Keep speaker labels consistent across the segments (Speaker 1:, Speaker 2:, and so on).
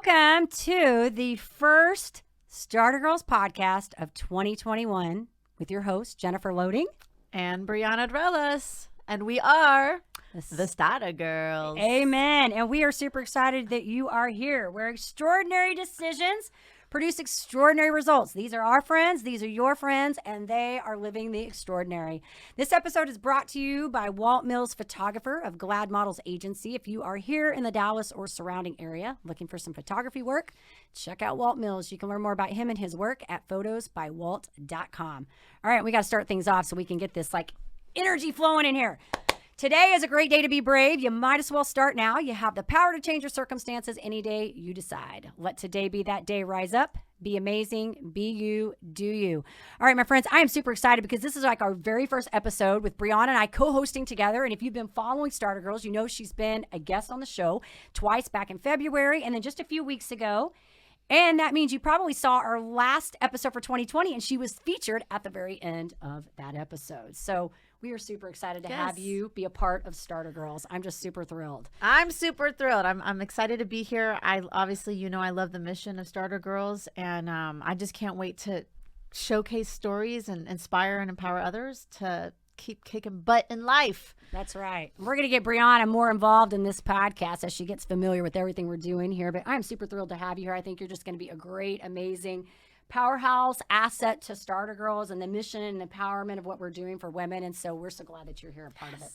Speaker 1: Welcome to the first Starter Girls podcast of 2021 with your host, Jennifer Loading.
Speaker 2: And Brianna Drelis. And we are the Starter Girls.
Speaker 1: Amen. And we are super excited that you are here, where extraordinary decisions produce extraordinary results. These are our friends, these are your friends, and they are living the extraordinary. This episode is brought to you by Walt Mills Photographer of Glad Models Agency. If you are here in the Dallas or surrounding area looking for some photography work, check out Walt Mills. You can learn more about him and his work at photosbywalt.com. All right, we got to start things off so we can get this energy flowing in here. Today is a great day to be brave. You might as well start now. You have the power to change your circumstances any day you decide. Let today be that day. Rise up, be amazing, be you, do you. All right, my friends, I am super excited because this is our very first episode with Brianna and I co-hosting together. And if you've been following Starter Girls, you know she's been a guest on the show twice, back in February and then just a few weeks ago. And that means you probably saw our last episode for 2020 and she was featured at the very end of that episode. So we are super excited to have you be a part of Starter Girls. I'm just super thrilled.
Speaker 2: I'm super thrilled. I'm excited to be here. I obviously, I love the mission of Starter Girls, and I just can't wait to showcase stories and inspire and empower others to keep kicking butt in life.
Speaker 1: That's right. We're going to get Brianna more involved in this podcast as she gets familiar with everything we're doing here. But I'm super thrilled to have you here. I think you're just going to be a great, amazing powerhouse asset to Starter Girls and the mission and empowerment of what we're doing for women. And so we're so glad that you're here, a part of it.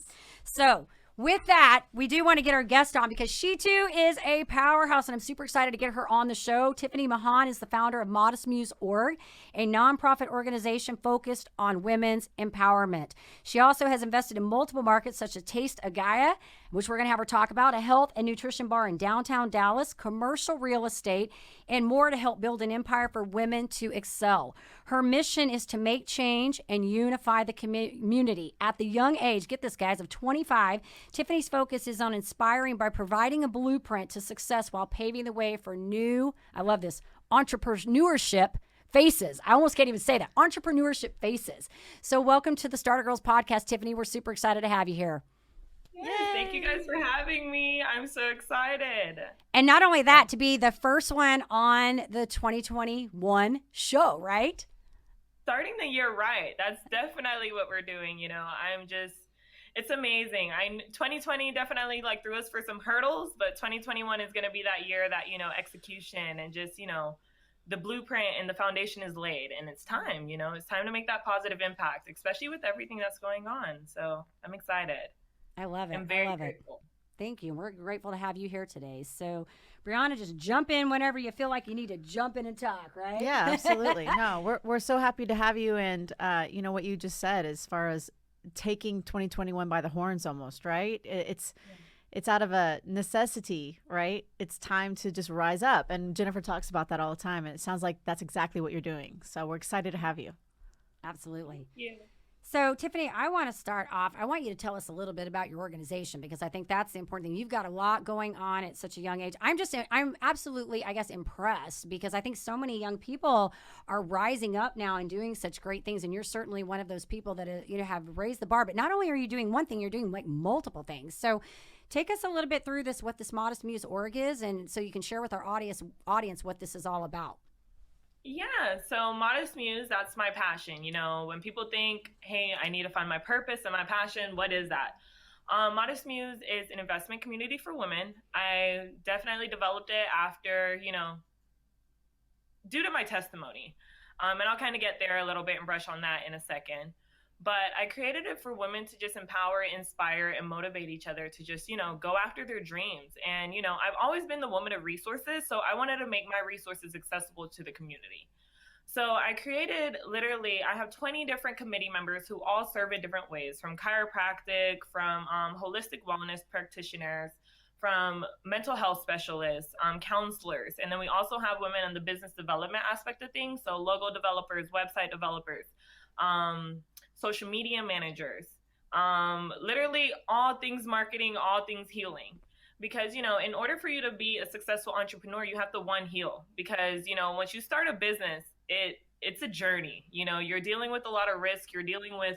Speaker 1: So with that, we do want to get our guest on because she too is a powerhouse and I'm super excited to get her on the show. Tiffany Mahon is the founder of Modest Muse Org, a nonprofit organization focused on women's empowerment. She also has invested in multiple markets such as Taste of Gaia, which we're going to have her talk about, a health and nutrition bar in downtown Dallas, commercial real estate, and more to help build an empire for women to excel. Her mission is to make change and unify the community. At the young age, get this guys, of 25, Tiffany's focus is on inspiring by providing a blueprint to success while paving the way for new, I love this, entrepreneurship faces. I almost can't even say that, entrepreneurship faces. So welcome to the Starter Girls podcast, Tiffany. We're super excited to have you here.
Speaker 3: Yes, thank you guys for having me. I'm so excited.
Speaker 1: And not only that, to be the first one on the 2021 show, right?
Speaker 3: Starting the year right. That's definitely what we're doing. It's amazing. 2020 definitely threw us for some hurdles, but 2021 is going to be that year that, execution and just, the blueprint and the foundation is laid and it's time, it's time to make that positive impact, especially with everything that's going on. So I'm excited.
Speaker 1: I love it.
Speaker 3: I'm very
Speaker 1: grateful. Thank you. We're grateful to have you here today. So, Brianna, just jump in whenever you feel like you need to jump in and talk, right?
Speaker 2: Yeah, absolutely. No, we're so happy to have you. And, what you just said as far as taking 2021 by the horns almost, right? It's out of a necessity, right? It's time to just rise up. And Jennifer talks about that all the time. And it sounds like that's exactly what you're doing. So we're excited to have you.
Speaker 1: Absolutely.
Speaker 3: Yeah.
Speaker 1: So, Tiffany, I want to start off. I want you to tell us a little bit about your organization because I think that's the important thing. You've got a lot going on at such a young age. I'm absolutely, impressed because I think so many young people are rising up now and doing such great things. And you're certainly one of those people that, have raised the bar. But not only are you doing one thing, you're doing multiple things. So take us a little bit through what this Modest Muse Org is, and so you can share with our audience what this is all about.
Speaker 3: Yeah, so Modest Muse, that's my passion. When people think, hey, I need to find my purpose and my passion, what is that? Modest Muse is an investment community for women. I definitely developed it after, due to my testimony. And I'll kind of get there a little bit and brush on that in a second. But I created it for women to just empower, inspire, and motivate each other to just, go after their dreams. And, I've always been the woman of resources, so I wanted to make my resources accessible to the community. So I created, I have 20 different committee members who all serve in different ways, from chiropractic, from holistic wellness practitioners, from mental health specialists, counselors. And then we also have women on the business development aspect of things, so logo developers, website developers, social media managers, literally all things marketing, all things healing. Because, in order for you to be a successful entrepreneur, you have to heal. Because, once you start a business, it's a journey. You're dealing with a lot of risk. You're dealing with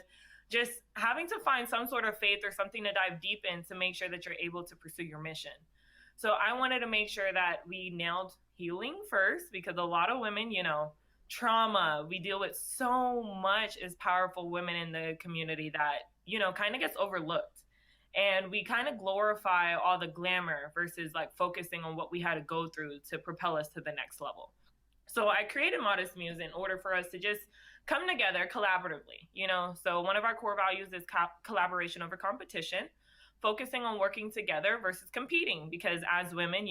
Speaker 3: just having to find some sort of faith or something to dive deep in to make sure that you're able to pursue your mission. So I wanted to make sure that we nailed healing first, because a lot of women, trauma, we deal with so much as powerful women in the community that, kind of gets overlooked. And we kind of glorify all the glamour versus like focusing on what we had to go through to propel us to the next level. So I created Modest Muse in order for us to just come together collaboratively, So one of our core values is collaboration over competition, focusing on working together versus competing, because as women,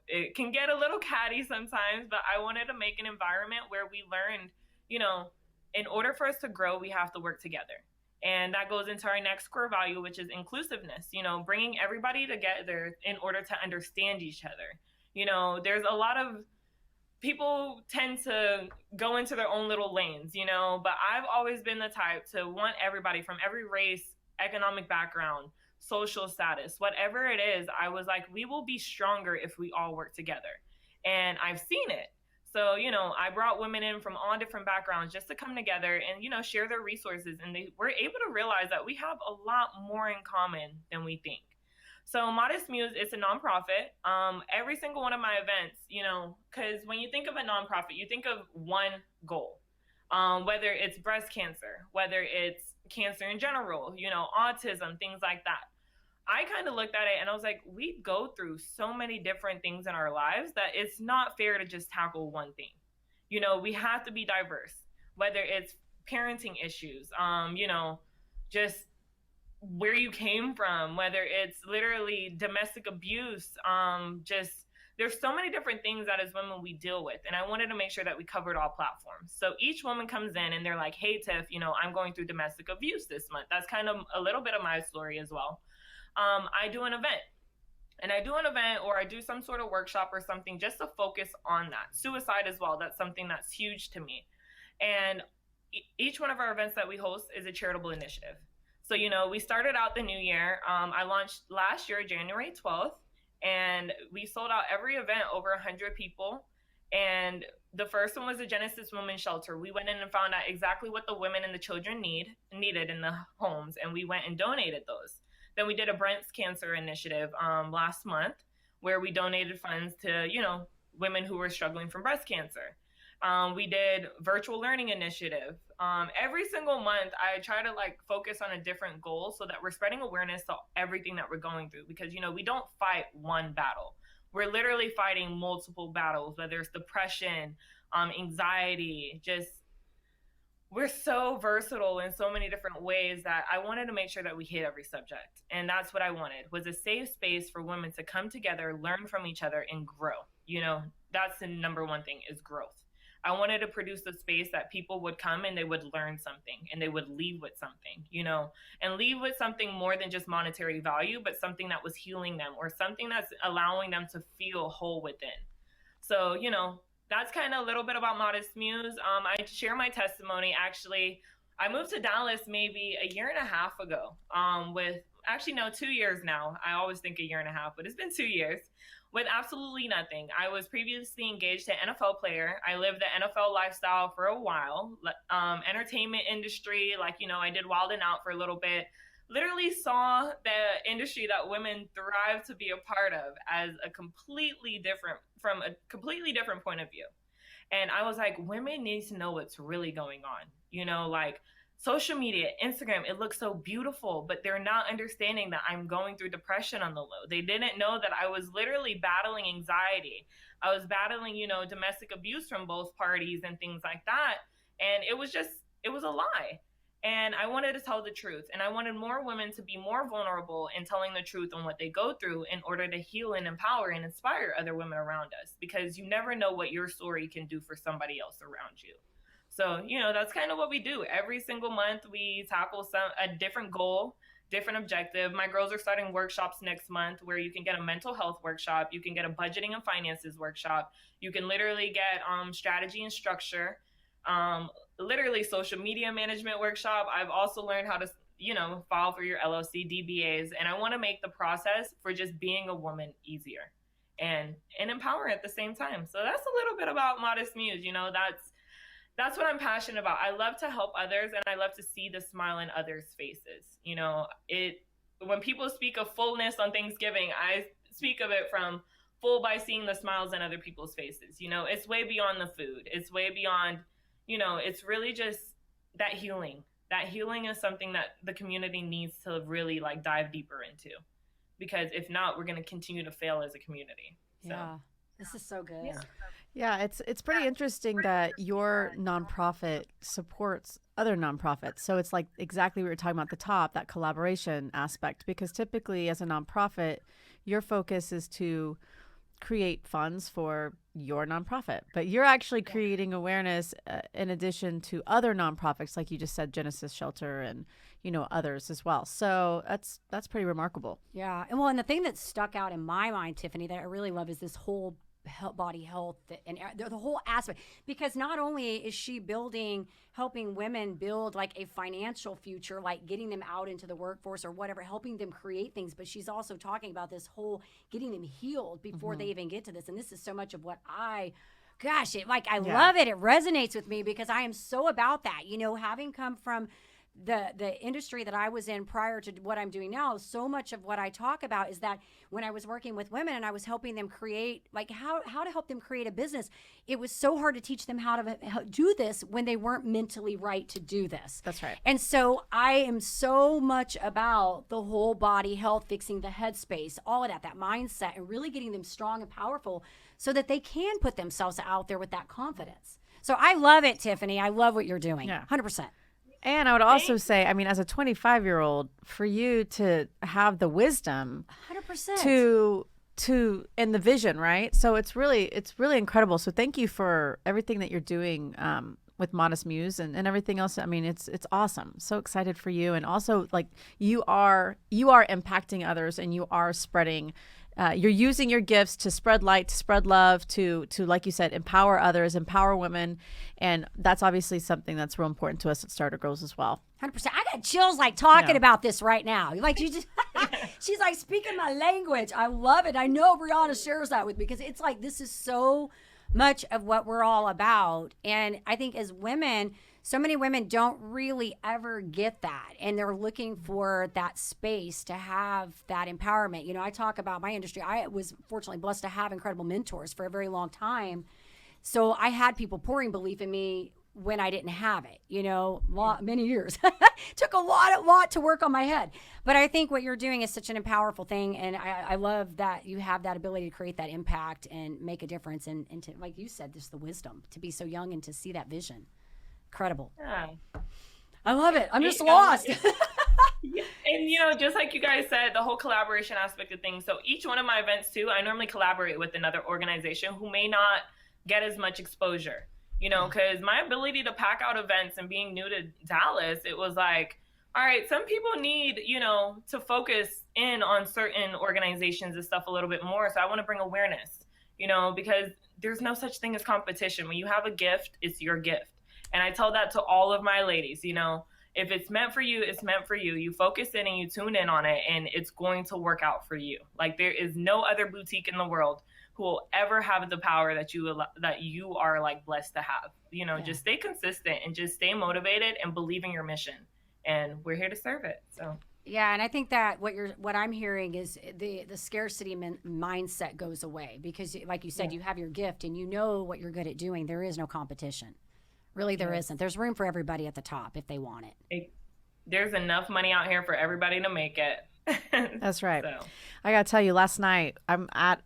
Speaker 3: it can get a little catty sometimes, but I wanted to make an environment where we learned, in order for us to grow, we have to work together. And that goes into our next core value, which is inclusiveness, bringing everybody together in order to understand each other. There's a lot of people tend to go into their own little lanes, but I've always been the type to want everybody from every race, economic background, social status, whatever it is. I was like, we will be stronger if we all work together. And I've seen it. So, I brought women in from all different backgrounds just to come together and, share their resources. And they were able to realize that we have a lot more in common than we think. So Modest Muse is a nonprofit. Every single one of my events, because when you think of a nonprofit, you think of one goal, whether it's breast cancer, whether it's cancer in general, autism, things like that. I kind of looked at it and I was like, we go through so many different things in our lives that it's not fair to just tackle one thing. We have to be diverse, whether it's parenting issues, just where you came from, whether it's literally domestic abuse, there's so many different things that as women we deal with. And I wanted to make sure that we covered all platforms. So each woman comes in and they're like, hey, Tiff, I'm going through domestic abuse this month. That's kind of a little bit of my story as well. I do an event. And I do an event or I do some sort of workshop or something just to focus on that. Suicide as well. That's something that's huge to me. And each one of our events that we host is a charitable initiative. So, we started out the new year. I launched last year, January 12th, and we sold out every event, over 100 people. And the first one was a Genesis Women's Shelter. We went in and found out exactly what the women and the children needed in the homes, and we went and donated those. Then we did a breast cancer initiative last month where we donated funds to, women who were struggling from breast cancer. We did virtual learning initiative. Every single month, I try to focus on a different goal so that we're spreading awareness to everything that we're going through, because, we don't fight one battle. We're literally fighting multiple battles, whether it's depression, anxiety, we're so versatile in so many different ways that I wanted to make sure that we hit every subject. And that's what I wanted, was a safe space for women to come together, learn from each other, and grow. That's the number one thing, is growth. I wanted to produce a space that people would come and they would learn something and they would leave with something, and leave with something more than just monetary value, but something that was healing them or something that's allowing them to feel whole within. So, that's kind of a little bit about Modest Muse. I share my testimony. Actually, I moved to Dallas maybe a year and a half ago, 2 years now. I always think a year and a half, but it's been 2 years. With absolutely nothing. I was previously engaged to an NFL player. I lived the NFL lifestyle for a while. Entertainment industry, I did Wild 'N Out for a little bit. Literally saw the industry that women thrive to be a part of as from a completely different point of view. And I was like, women need to know what's really going on. Social media, Instagram, it looks so beautiful, but they're not understanding that I'm going through depression on the low. They didn't know that I was literally battling anxiety. I was battling, domestic abuse from both parties and things like that. And it was a lie. And I wanted to tell the truth. And I wanted more women to be more vulnerable in telling the truth on what they go through in order to heal and empower and inspire other women around us. Because you never know what your story can do for somebody else around you. So, that's kind of what we do. Every single month, we tackle a different goal, different objective. My girls are starting workshops next month where you can get a mental health workshop. You can get a budgeting and finances workshop. You can literally get strategy and structure, literally social media management workshop. I've also learned how to, file for your LLC, DBAs. And I want to make the process for just being a woman easier and empowering at the same time. So that's a little bit about Modest Muse. That's what I'm passionate about. I love to help others, and I love to see the smile in others' faces. When people speak of fullness on Thanksgiving, I speak of it from full by seeing the smiles in other people's faces. You know, it's way beyond the food. It's way beyond, you know, it's really just that healing. That healing is something that the community needs to really like dive deeper into, because if not, we're going to continue to fail as a community. So.
Speaker 1: Yeah. This is so good.
Speaker 2: Yeah, it's pretty interesting that your nonprofit supports other nonprofits. So it's like exactly what we were talking about at the top, that collaboration aspect, because typically as a nonprofit, your focus is to create funds for your nonprofit, but you're actually creating awareness in addition to other nonprofits, like you just said, Genesis Shelter and, you know, others as well. So that's pretty remarkable.
Speaker 1: Yeah. And well, and the thing that stuck out in my mind, Tiffany, that I really love is this whole body health and the whole aspect, because not only is she helping women build like a financial future, like getting them out into the workforce or whatever, helping them create things, but she's also talking about this whole getting them healed before they even get to this. And this is so much of what I love it. It resonates with me because I am so about that, you know, having come from the industry that I was in prior to what I'm doing now. So much of what I talk about is that when I was working with women and I was helping them create, like how to help them create a business, it was so hard to teach them how to do this when they weren't mentally right to do this.
Speaker 2: That's right.
Speaker 1: And so I am so much about the whole body health, fixing the headspace, all of that mindset, and really getting them strong and powerful so that they can put themselves out there with that confidence. So I love it, Tiffany. I love what you're doing.
Speaker 2: Yeah.
Speaker 1: 100%.
Speaker 2: And I would also say, I mean, as a 25-year-old, for you to have the wisdom
Speaker 1: 100%
Speaker 2: to and the vision, right? So it's really incredible. So thank you for everything that you're doing with Modest Muse and everything else. I mean, it's awesome. So excited for you. And also, like, you are impacting others, and you are spreading. You're using your gifts to spread light, to spread love, to like you said, empower others, empower women. And that's obviously something that's real important to us at Starter Girls as well.
Speaker 1: 100%. I got chills like talking about this right now. Like you just, she's like speaking my language. I love it. I know Brianna shares that with me because it's like, this is so much of what we're all about. And I think as women, so many women don't really ever get that. And they're looking for that space to have that empowerment. You know, I talk about my industry. I was fortunately blessed to have incredible mentors for a very long time. So I had people pouring belief in me when I didn't have it, you know, many years. Took a lot to work on my head. But I think what you're doing is such an powerful thing. And I love that you have that ability to create that impact and make a difference. And to, like you said, just the wisdom to be so young and to see that vision. Incredible.
Speaker 3: Yeah.
Speaker 1: I love it. I'm just lost.
Speaker 3: And, you know, just like you guys said, the whole collaboration aspect of things. So each one of my events, too, I normally collaborate with another organization who may not get as much exposure, you know, because my ability to pack out events and being new to Dallas, it was like, all right, some people need, you know, to focus in on certain organizations and stuff a little bit more. So I want to bring awareness, you know, because there's no such thing as competition. When you have a gift, it's your gift. And I tell that to all of my ladies, you know, if it's meant for you, it's meant for you. You focus in and you tune in on it, and it's going to work out for you. Like, there is no other boutique in the world who will ever have the power that you are like blessed to have. You know, just stay consistent and just stay motivated and believe in your mission. And we're here to serve it. So.
Speaker 1: Yeah, and I think that what I'm hearing is the scarcity mindset goes away because, like you said, you have your gift and you know what you're good at doing. There is no competition. Really, there isn't. There's room for everybody at the top if they want it.
Speaker 3: There's enough money out here for everybody to make it.
Speaker 2: That's right.
Speaker 3: So.
Speaker 2: I got to tell you, last night I'm at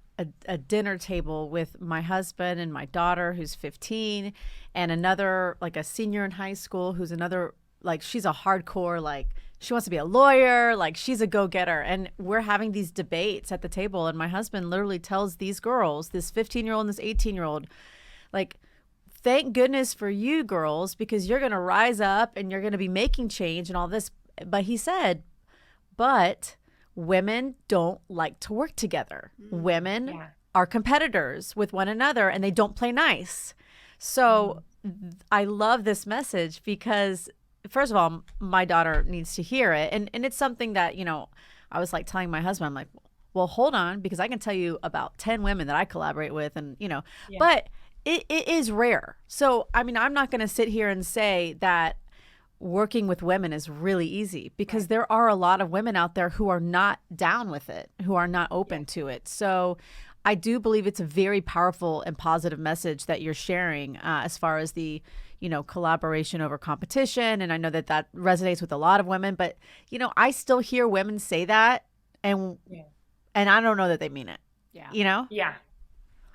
Speaker 2: a dinner table with my husband and my daughter, who's 15, and another, like a senior in high school, who's another, like, she's a hardcore, like, she wants to be a lawyer, like, she's a go-getter. And we're having these debates at the table, and my husband literally tells these girls, this 15-year-old and this 18-year-old, like, thank goodness for you girls, because you're going to rise up and you're going to be making change and all this. But he said, but women don't like to work together. Women are competitors with one another and they don't play nice. So I love this message because, first of all, my daughter needs to hear it. And it's something that, you know, I was like telling my husband, I'm like, well, hold on, because I can tell you about 10 women that I collaborate with and, you know, but it is rare. So, I mean, I'm not going to sit here and say that working with women is really easy, because there are a lot of women out there who are not down with it, who are not open to it. So I do believe it's a very powerful and positive message that you're sharing as far as the, collaboration over competition. And I know that that resonates with a lot of women, but, I still hear women say that and I don't know that they mean it.
Speaker 1: Yeah.
Speaker 3: Yeah.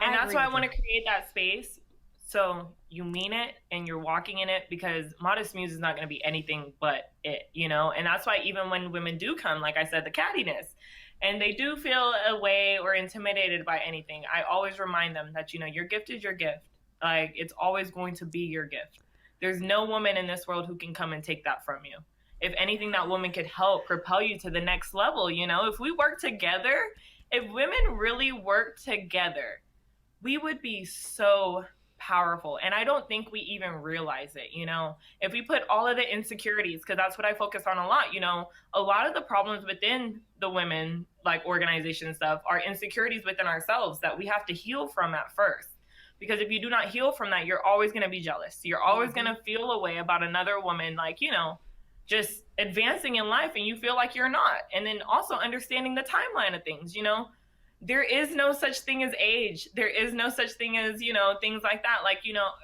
Speaker 3: And that's why I want to create that space. So you mean it and you're walking in it, because Modest Muse is not going to be anything but it, and that's why even when women do come, like I said, the cattiness, and they do feel a way or intimidated by anything, I always remind them that, your gift is your gift. Like, it's always going to be your gift. There's no woman in this world who can come and take that from you. If anything, that woman could help propel you to the next level. If we work together, if women really work together, we would be so powerful. And I don't think we even realize it. If we put all of the insecurities, because that's what I focus on a lot, a lot of the problems within the women like organization stuff are insecurities within ourselves that we have to heal from at first. Because if you do not heal from that, you're always going to be jealous. You're always going to feel a way about another woman, like, just advancing in life, and you feel like you're not. And then also understanding the timeline of things, there is no such thing as age. There is no such thing as, things like that. Like,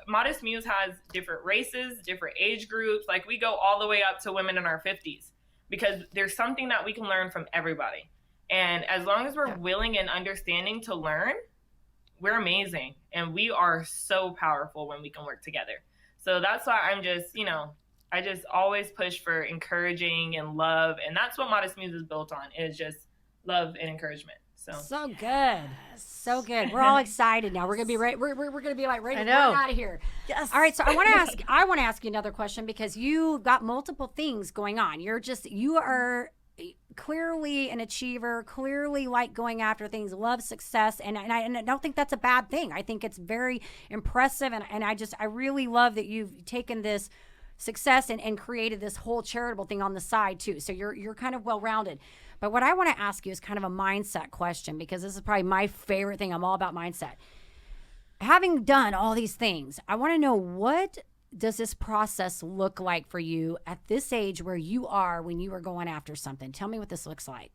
Speaker 3: Modest Muse has different races, different age groups. Like, we go all the way up to women in our 50s, because there's something that we can learn from everybody. And as long as we're willing and understanding to learn, we're amazing. And we are so powerful when we can work together. So that's why I'm just, I just always push for encouraging and love. And that's what Modest Muse is built on, is just love and encouragement.
Speaker 1: So good. So good. We're all excited now. We're going to be ready. We're going to be like ready to get out of here.
Speaker 2: Yes.
Speaker 1: All right. So I want to ask you another question, because you got multiple things going on. You are clearly an achiever, clearly like going after things, love success. And I don't think that's a bad thing. I think it's very impressive. And I really love that you've taken this success and created this whole charitable thing on the side too. So you're kind of well-rounded. But what I want to ask you is kind of a mindset question, because this is probably my favorite thing. I'm all about mindset. Having done all these things, I want to know, what does this process look like for you at this age where you are when you are going after something? Tell me what this looks like.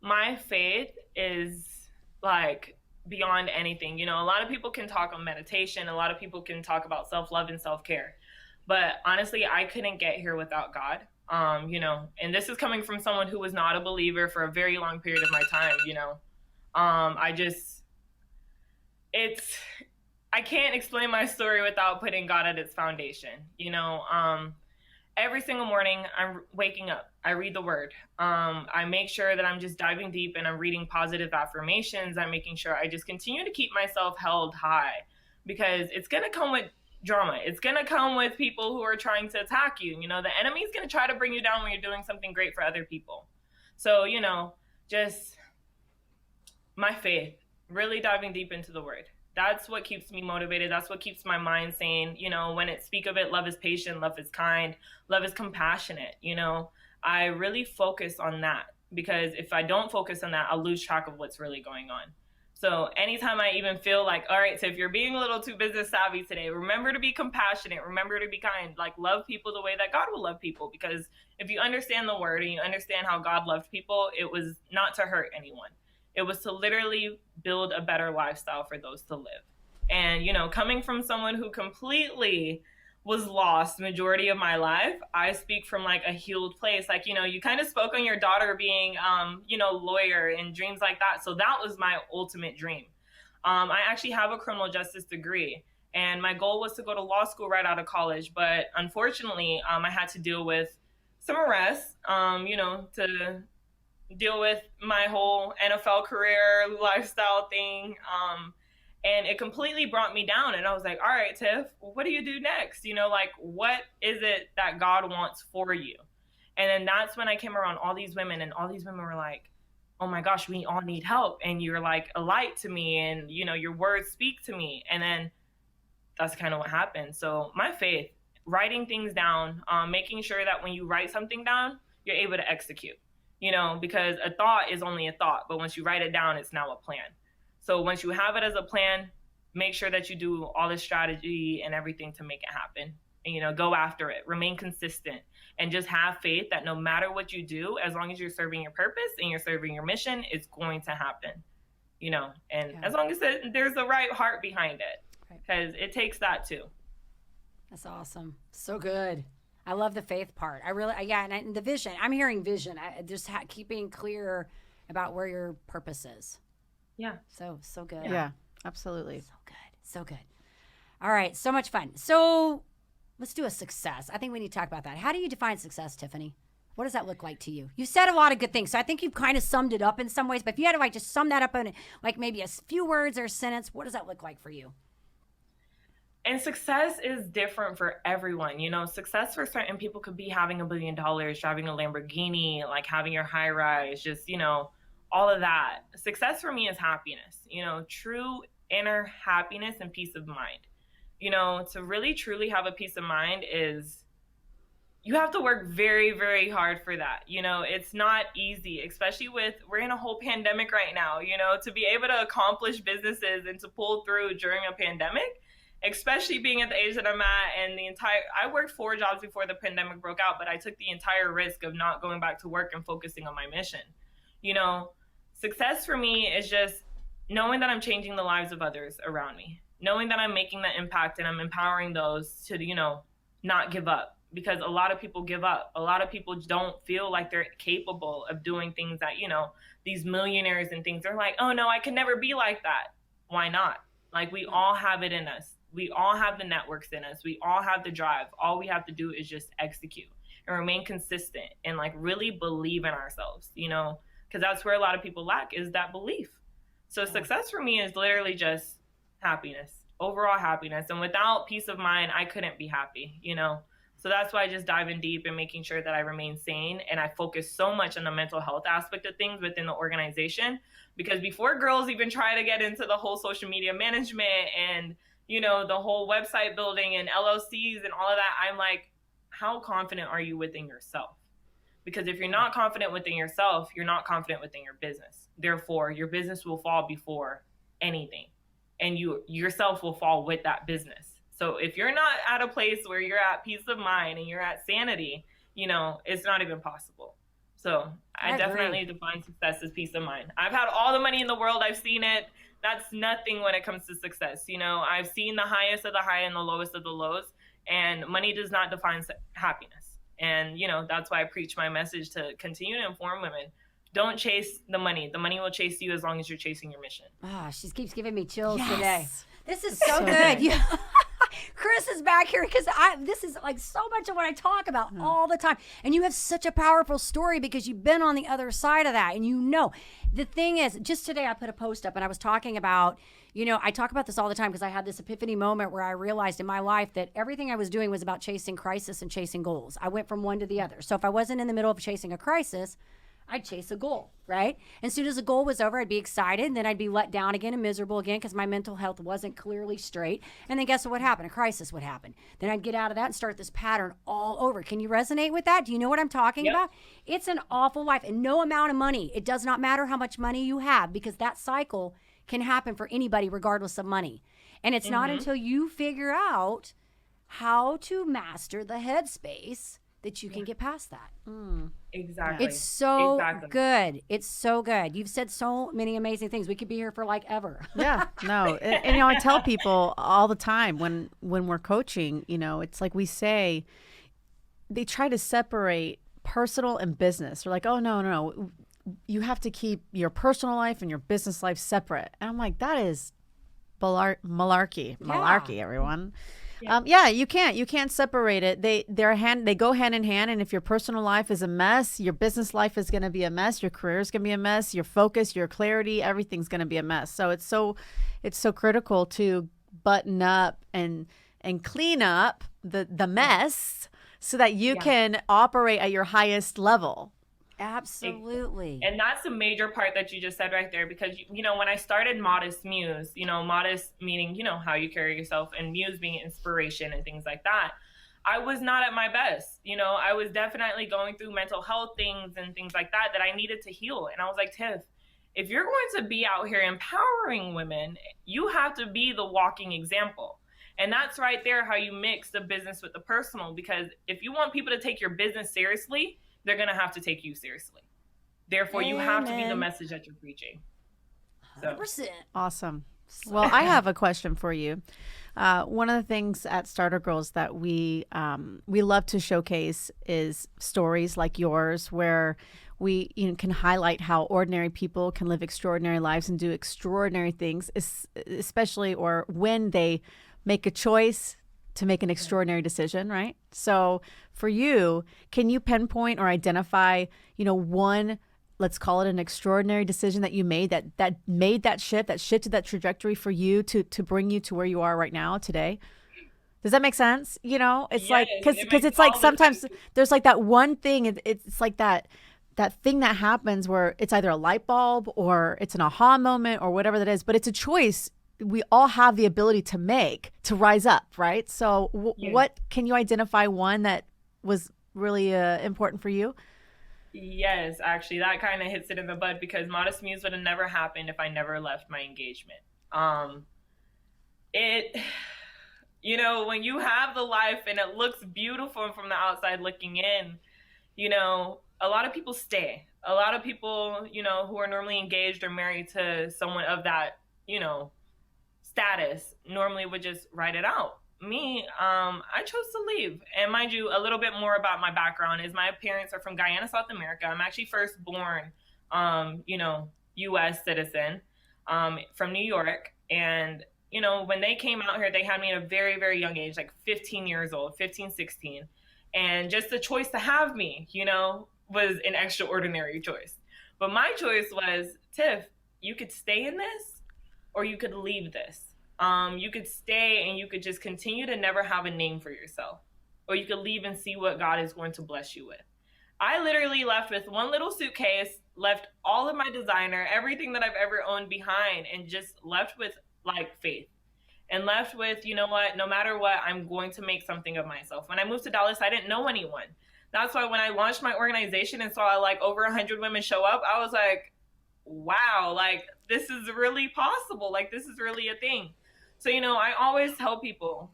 Speaker 3: My faith is like beyond anything. A lot of people can talk on meditation. A lot of people can talk about self-love and self-care. But honestly, I couldn't get here without God. And this is coming from someone who was not a believer for a very long period of my time. I can't explain my story without putting God at its foundation. Every single morning I'm waking up, I read the word. I make sure that I'm just diving deep and I'm reading positive affirmations. I'm making sure I just continue to keep myself held high, because it's going to come with drama. It's going to come with people who are trying to attack you. The enemy is going to try to bring you down when you're doing something great for other people. So, just my faith, really diving deep into the word. That's what keeps me motivated. That's what keeps my mind sane. When it speak of it, love is patient, love is kind, love is compassionate. I really focus on that, because if I don't focus on that, I'll lose track of what's really going on. So anytime I even feel like, all right, so if you're being a little too business savvy today, remember to be compassionate, remember to be kind, like love people the way that God will love people. Because if you understand the word and you understand how God loved people, it was not to hurt anyone. It was to literally build a better lifestyle for those to live. And, coming from someone who completely was lost majority of my life, I speak from like a healed place. Like, you kind of spoke on your daughter being, lawyer and dreams like that. So that was my ultimate dream. I actually have a criminal justice degree, and my goal was to go to law school right out of college. But unfortunately, I had to deal with some arrests, to deal with my whole NFL career lifestyle thing. And it completely brought me down. And I was like, all right, Tiff, what do you do next? What is it that God wants for you? And then that's when I came around all these women, and all these women were like, oh my gosh, we all need help. And you're like a light to me, and, your words speak to me. And then that's kind of what happened. So my faith, writing things down, making sure that when you write something down, you're able to execute, because a thought is only a thought. But once you write it down, it's now a plan. So once you have it as a plan, make sure that you do all the strategy and everything to make it happen. And, go after it, remain consistent, and just have faith that no matter what you do, as long as you're serving your purpose and you're serving your mission, it's going to happen. and
Speaker 1: Yeah.
Speaker 3: as long as there's the right heart behind it,
Speaker 1: Right.
Speaker 3: because it takes that too.
Speaker 1: That's awesome. So good. I love the faith part. And the vision. I'm hearing vision. Just keeping clear about where your purpose is.
Speaker 3: Yeah.
Speaker 1: So good.
Speaker 2: Yeah, absolutely.
Speaker 1: So good. So good. All right. So much fun. So let's do a success. I think we need to talk about that. How do you define success, Tiffany? What does that look like to you? You said a lot of good things. So I think you've kind of summed it up in some ways. But if you had to like just sum that up in like maybe a few words or a sentence, what does that look like for you?
Speaker 3: And success is different for everyone. Success for certain people could be having $1 billion, driving a Lamborghini, like having your high rise, just, all of that. Success for me is happiness, true inner happiness and peace of mind. To really truly have a peace of mind is you have to work very, very hard for that. It's not easy, especially we're in a whole pandemic right now, to be able to accomplish businesses and to pull through during a pandemic, especially being at the age that I'm at, and I worked 4 jobs before the pandemic broke out, but I took the entire risk of not going back to work and focusing on my mission. Success for me is just knowing that I'm changing the lives of others around me, knowing that I'm making that impact and I'm empowering those to, not give up, because a lot of people give up. A lot of people don't feel like they're capable of doing things that, these millionaires and things, they're like, oh no, I can never be like that. Why not? Like, we all have it in us. We all have the networks in us. We all have the drive. All we have to do is just execute and remain consistent and like really believe in ourselves, because that's where a lot of people lack, is that belief. So success for me is literally just happiness, overall happiness. And without peace of mind, I couldn't be happy, So that's why I just dive in deep and making sure that I remain sane. And I focus so much on the mental health aspect of things within the organization, because before girls even try to get into the whole social media management and the whole website building and LLCs and all of that, I'm like, how confident are you within yourself? Because if you're not confident within yourself, you're not confident within your business. Therefore, your business will fall before anything, and you yourself will fall with that business. So if you're not at a place where you're at peace of mind and you're at sanity, it's not even possible. So I definitely define success as peace of mind. I've had all the money in the world. I've seen it. That's nothing when it comes to success. I've seen the highest of the high and the lowest of the lows, and money does not define happiness. And, that's why I preach my message to continue to inform women. Don't chase the money. The money will chase you as long as you're chasing your mission.
Speaker 1: She keeps giving me chills
Speaker 2: Yes.
Speaker 1: today. This is so good. Yeah. Chris is back here because this is like so much of what I talk about all the time. And you have such a powerful story because you've been on the other side of that. And the thing is, just today I put a post up and I was talking about, I talk about this all the time because I had this epiphany moment where I realized in my life that everything I was doing was about chasing crisis and chasing goals. I went from one to the other. So if I wasn't in the middle of chasing a crisis, I'd chase a goal, right? And as soon as the goal was over, I'd be excited, and then I'd be let down again and miserable again because my mental health wasn't clearly straight. And then guess what happened? A crisis would happen. Then I'd get out of that and start this pattern all over. Can you resonate with that? Do you know what I'm talking about? It's an awful life, and no amount of money. It does not matter how much money you have, because that cycle can happen for anybody regardless of money. And it's not until you figure out how to master the headspace that you can get past that.
Speaker 3: Exactly.
Speaker 1: It's so good. It's so good. You've said so many amazing things. We could be here for like ever.
Speaker 2: Yeah, no. And I tell people all the time when we're coaching, it's like we say, they try to separate personal and business. They're like, oh, no. You have to keep your personal life and your business life separate. And I'm like, that is malarkey. Malarkey, everyone. You can't separate it. They go hand in hand. And if your personal life is a mess, your business life is going to be a mess. Your career is going to be a mess. Your focus, your clarity, everything's going to be a mess. So it's so critical to button up and clean up the mess so that you can operate at your highest level.
Speaker 1: Absolutely.
Speaker 3: And that's a major part that you just said right there, because, when I started Modest Muse, modest meaning, how you carry yourself, and muse being inspiration and things like that, I was not at my best. I was definitely going through mental health things and things like that I needed to heal. And I was like, Tiff, if you're going to be out here empowering women, you have to be the walking example. And that's right there how you mix the business with the personal, because if you want people to take your business seriously, they're going to have to take you seriously. Therefore, you have to be the message that you're preaching. So
Speaker 1: 100%.
Speaker 2: Awesome. Well, I have a question for you. One of the things at Starter Girls that we love to showcase is stories like yours, where we can highlight how ordinary people can live extraordinary lives and do extraordinary things, especially or when they make a choice to make an extraordinary decision, right? So for you, can you pinpoint or identify, one, let's call it an extraordinary decision that you made that made that shift, that shifted that trajectory for you to bring you to where you are right now today? Does that make sense? It's like, because it's like sometimes there's like that one thing, it's like that thing that happens where it's either a light bulb or it's an aha moment or whatever that is, but it's a choice we all have the ability to make to rise up, right? So what can you identify one that was really important for you?
Speaker 3: Yes, actually, that kind of hits it in the bud, because Modest Muse would have never happened if I never left my engagement. When you have the life and it looks beautiful from the outside looking in, a lot of people stay. A lot of people, who are normally engaged or married to someone of that, status normally would just write it out. Me, I chose to leave. And mind you, a little bit more about my background is my parents are from Guyana, South America. I'm actually first born, U.S. citizen, from New York. And, when they came out here, they had me at a very, very young age, like 15 years old, 15, 16. And just the choice to have me, was an extraordinary choice. But my choice was, Tiff, you could stay in this, or you could leave this. You could stay and you could just continue to never have a name for yourself. Or you could leave and see what God is going to bless you with. I literally left with one little suitcase, left all of my designer, everything that I've ever owned behind, and just left with faith. And left with, no matter what, I'm going to make something of myself. When I moved to Dallas, I didn't know anyone. That's why when I launched my organization and saw over 100 women show up, I was like, wow, this is really possible. This is really a thing. So, I always tell people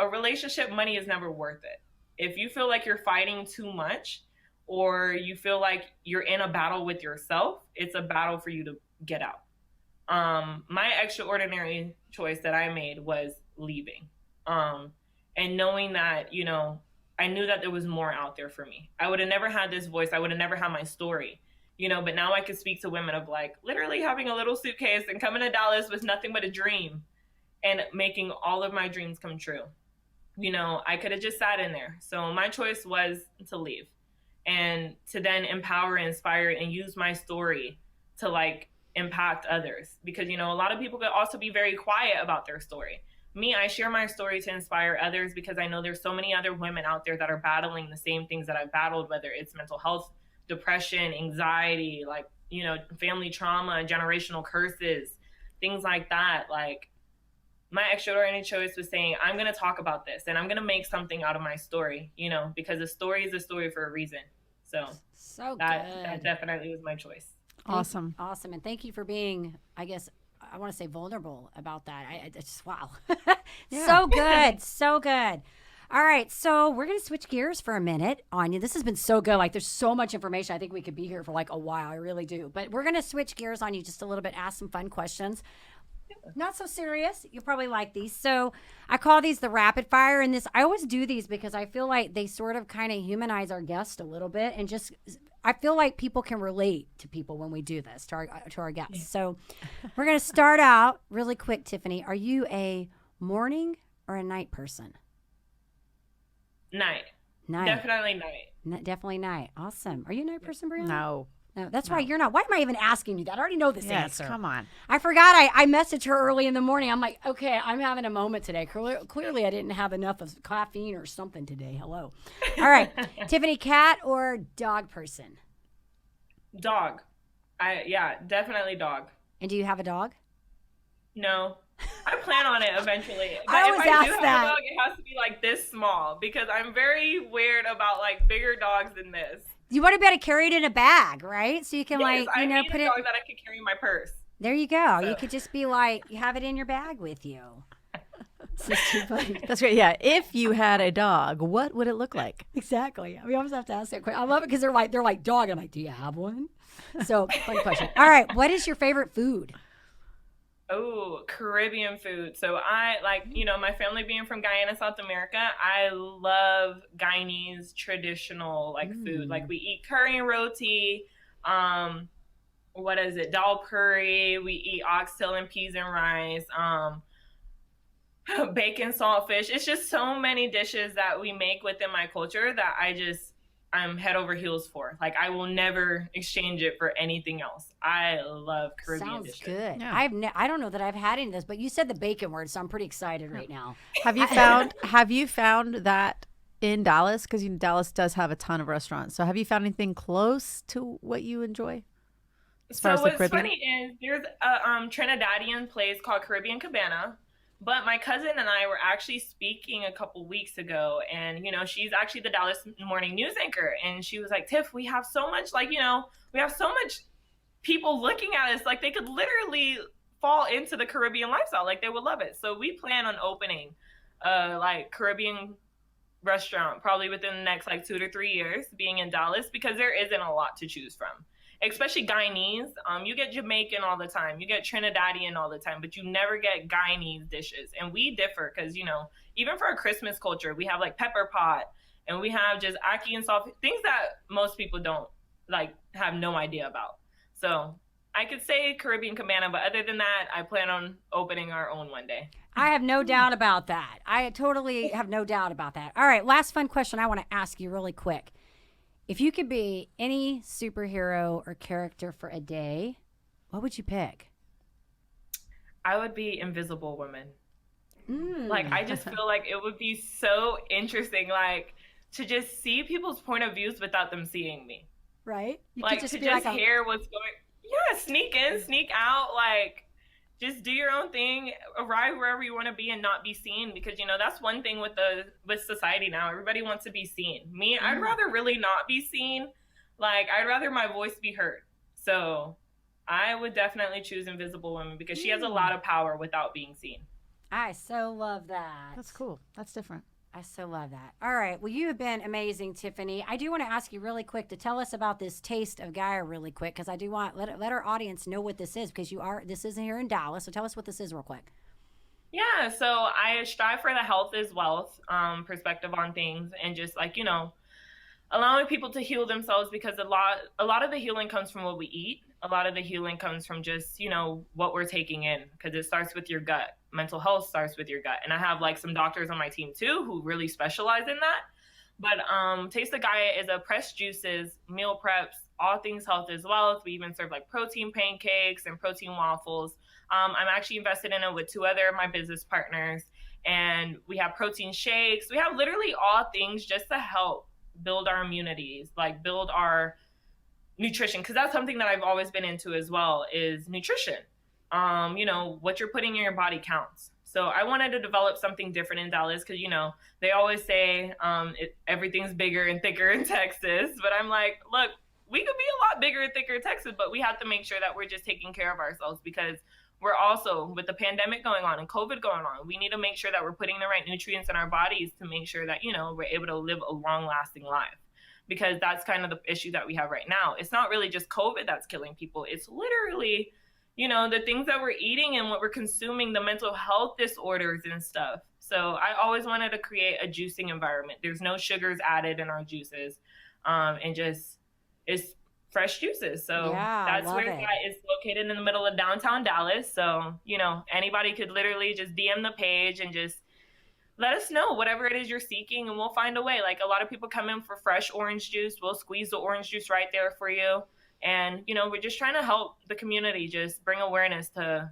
Speaker 3: a relationship money is never worth it. If you feel like you're fighting too much or you feel like you're in a battle with yourself, it's a battle for you to get out. My extraordinary choice that I made was leaving. And knowing that, I knew that there was more out there for me. I would have never had this voice. I would have never had my story. But now I could speak to women of literally having a little suitcase and coming to Dallas with nothing but a dream and making all of my dreams come true. I could have just sat in there. So my choice was to leave and to then empower, inspire, and use my story to impact others. Because, a lot of people could also be very quiet about their story. Me, I share my story to inspire others because I know there's so many other women out there that are battling the same things that I've battled, whether it's mental health, depression, anxiety, family trauma, generational curses, things like that. My extraordinary choice was saying, I'm going to talk about this and I'm going to make something out of my story, because a story is a story for a reason. So that definitely was my choice.
Speaker 2: Awesome.
Speaker 1: Awesome. And thank you for being, I guess, I want to say vulnerable about that. It's just, wow. Yeah. So good. So good. All right, so we're going to switch gears for a minute, Anya. This has been so good. There's so much information. I think we could be here for a while. I really do. But we're going to switch gears on you just a little bit, ask some fun questions. Not so serious. You'll probably like these. So I call these the rapid fire. And I always do these because I feel like they sort of kind of humanize our guest a little bit. And I feel like people can relate to people when we do this, to our guests. Yeah. So we're going to start out really quick, Tiffany. Are you a morning or a night person?
Speaker 3: Night. Definitely night.
Speaker 1: Definitely night. Awesome. Are you a night person, Brianna?
Speaker 2: No.
Speaker 1: No, that's right. You're not. Why am I even asking you that? I already know this answer.
Speaker 2: Come on.
Speaker 1: I forgot. I messaged her early in the morning. I'm like, okay, I'm having a moment today. Clearly, I didn't have enough of caffeine or something today. Hello. All right. Tiffany, cat or dog person?
Speaker 3: Dog. Definitely dog.
Speaker 1: And do you have a dog?
Speaker 3: No. I plan on it eventually. But
Speaker 1: I always
Speaker 3: if I
Speaker 1: ask
Speaker 3: do have
Speaker 1: that.
Speaker 3: a dog, it has to be this small because I'm very weird about bigger dogs than this.
Speaker 1: You want to be able to carry it in a bag, right? So you can
Speaker 3: I
Speaker 1: put
Speaker 3: need
Speaker 1: it.
Speaker 3: a dog that I can carry in my purse.
Speaker 1: There you go. So. You could just be you have it in your bag with you. It's just too funny.
Speaker 2: That's great. Yeah. If you had a dog, what would it look like?
Speaker 1: Exactly. We always have to ask that question. I love it because they're like dog. I'm like, do you have one? So fun question. All right. What is your favorite food?
Speaker 3: Oh, Caribbean food. So I like, my family being from Guyana, South America, I love Guyanese traditional like food. Like we eat curry and roti, um, what is it? Dal curry. We eat oxtail and peas and rice, bacon, saltfish. It's just so many dishes that we make within my culture that I'm head over heels for. Like I will never exchange it for anything else. I love Caribbean
Speaker 1: Sounds
Speaker 3: dishes.
Speaker 1: good.
Speaker 2: Yeah.
Speaker 1: I don't know that I've had any of this, but you said the bacon word, so I'm pretty excited right now.
Speaker 2: Have you found that in Dallas? Because Dallas does have a ton of restaurants. So have you found anything close to what you enjoy? As far
Speaker 3: So
Speaker 2: as the
Speaker 3: what's
Speaker 2: Caribbean?
Speaker 3: funny is there's a Trinidadian place called Caribbean Cabana, but my cousin and I were actually speaking a couple weeks ago, and she's actually the Dallas morning news anchor, and she was like, Tiff, we have so much we have so much people looking at us like they could literally fall into the Caribbean lifestyle, like they would love it. So we plan on opening like Caribbean restaurant probably within the next like 2 to 3 years being in Dallas, because there isn't a lot to choose from, especially Guyanese. You get Jamaican all the time, you get Trinidadian all the time, but you never get Guyanese dishes. And we differ because even for our Christmas culture, we have like pepper pot, and we have just ackee and salt, things that most people don't like, have no idea about. So I could say Caribbean Cabana, but other than that, I plan on opening our own one day.
Speaker 1: I have no doubt about that. I totally have no doubt about that. All right, last fun question I want to ask you really quick. If you could be any superhero or character for a day, what would you pick?
Speaker 3: I would be Invisible Woman. Like, I just feel like it would be so interesting, like, to just see people's point of views without them seeing me.
Speaker 1: Right? You
Speaker 3: Like, to just hear what's going. Yeah, sneak in, sneak out, like, just do your own thing, arrive wherever you want to be and not be seen, because that's one thing with society now. Everybody wants to be seen. Me, I'd rather really not be seen. Like, I'd rather my voice be heard. So I would definitely choose Invisible Woman because she has a lot of power without being seen.
Speaker 1: I so love that.
Speaker 2: That's cool. That's different.
Speaker 1: I so love that. All right. Well, you have been amazing, Tiffany. I do want to ask you really quick to tell us about this taste of Gaia really quick, because I do want let our audience know what this is, because this isn't here in Dallas. So tell us what this is real quick.
Speaker 3: Yeah, so I strive for the health is wealth perspective on things, and just like allowing people to heal themselves, because a lot of the healing comes from what we eat. A lot of the healing comes from just what we're taking in, because it starts with your gut. Mental health starts with your gut, and I have like some doctors on my team too who really specialize in that. But Taste of Gaia is a pressed juices, meal preps, all things health is wealth. We even serve like protein pancakes and protein waffles. I'm actually invested in it with 2 other of my business partners, and we have protein shakes. We have literally all things just to help build our immunities, like build our nutrition, because that's something that I've always been into as well, is nutrition. What you're putting in your body counts. So I wanted to develop something different in Dallas, because they always say everything's bigger and thicker in Texas, but I'm like, look, we could be a lot bigger and thicker in Texas, but we have to make sure that we're just taking care of ourselves, because we're also, with the pandemic going on and COVID going on, we need to make sure that we're putting the right nutrients in our bodies to make sure that we're able to live a long lasting life, because that's kind of the issue that we have right now. It's not really just COVID that's killing people. It's literally the things that we're eating and what we're consuming, the mental health disorders and stuff. So I always wanted to create a juicing environment. There's no sugars added in our juices, and just it's fresh juices. So that's where it's located, in the middle of downtown Dallas. So anybody could literally just DM the page and just let us know whatever it is you're seeking, and we'll find a way. Like, a lot of people come in for fresh orange juice. We'll squeeze the orange juice right there for you. And, we're just trying to help the community just bring awareness to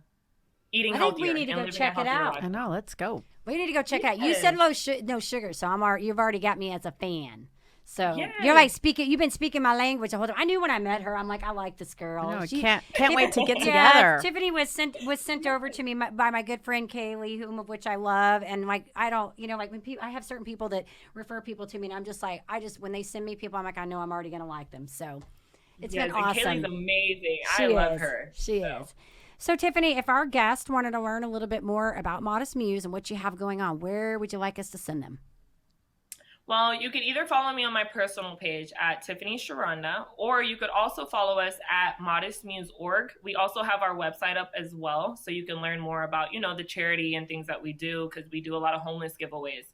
Speaker 3: eating healthier. I think
Speaker 1: we need to go check it out.
Speaker 2: I know. Let's go.
Speaker 1: We need to go check it out. You said no sugar, so you've already got me as a fan. So
Speaker 3: yes.
Speaker 1: You're like you've been speaking my language the whole time. I knew when I met her, I'm like, I like this girl.
Speaker 2: No, can't wait to get together.
Speaker 1: Tiffany was sent over to me by my good friend Kaylee, whom of which I love, and like I don't, like when I have certain people that refer people to me, and I'm just like, when they send me people, I'm like, I know I'm already gonna like them. So it's been awesome.
Speaker 3: Kaylee's amazing. I love her.
Speaker 1: She is. So Tiffany, if our guest wanted to learn a little bit more about Modest Muse and what you have going on, where would you like us to send them?
Speaker 3: Well, you could either follow me on my personal page at Tiffany Sharonda, or you could also follow us at Modest Muse Org. We also have our website up as well, so you can learn more about, the charity and things that we do, because we do a lot of homeless giveaways.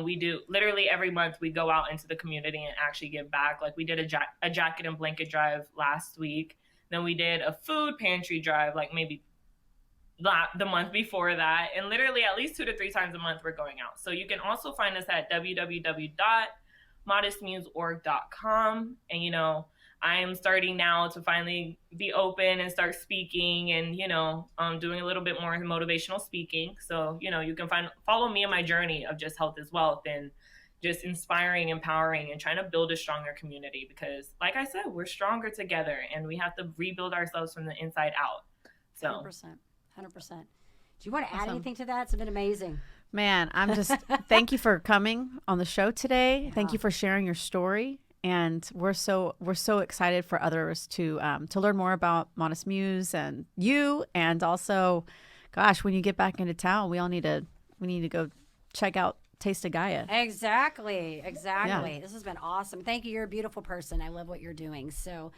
Speaker 3: We do literally every month we go out into the community and actually give back. Like we did a jacket and blanket drive last week. Then we did a food pantry drive, like maybe the month before that, and literally at least 2 to 3 times a month we're going out. So you can also find us at www.modestmuseorg.com. And I am starting now to finally be open and start speaking and doing a little bit more motivational speaking. So you can follow me in my journey of just health is wealth, and just inspiring, empowering, and trying to build a stronger community, because like I said, we're stronger together and we have to rebuild ourselves from the inside out. So
Speaker 1: 100%. Do you want to add anything to that? It's been amazing.
Speaker 2: Man, I'm just thank you for coming on the show today.
Speaker 1: Yeah.
Speaker 2: Thank you for sharing your story, and we're so excited for others to learn more about Modest Muse and you, and also, gosh, when you get back into town, we need to go check out Taste of Gaia.
Speaker 1: Exactly.
Speaker 2: Yeah.
Speaker 1: This has been awesome. Thank you. You're a beautiful person. I love what you're doing. So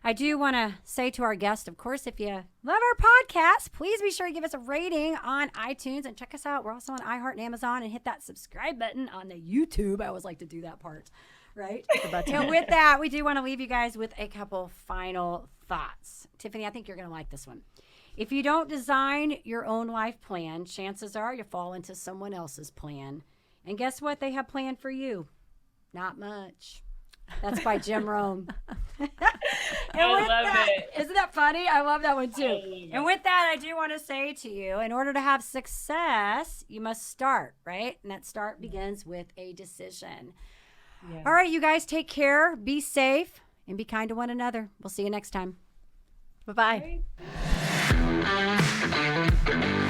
Speaker 1: I do want to say to our guest, of course, if you love our podcast, please be sure to give us a rating on iTunes and check us out. We're also on iHeart and Amazon, and hit that subscribe button on the YouTube. I always like to do that part, right? And with that, we do want to leave you guys with a couple final thoughts. Tiffany, I think you're going to like this one. If you don't design your own life plan, chances are you fall into someone else's plan. And guess what they have planned for you? Not much. That's by Jim Rome.
Speaker 3: I love it.
Speaker 1: Isn't that funny? I love that one too. And with that, I do want to say to you, in order to have success, you must start, right? And that start begins with a decision. Yeah. All right, you guys, take care, be safe, and be kind to one another. We'll see you next time.
Speaker 2: Bye-bye.
Speaker 3: Bye.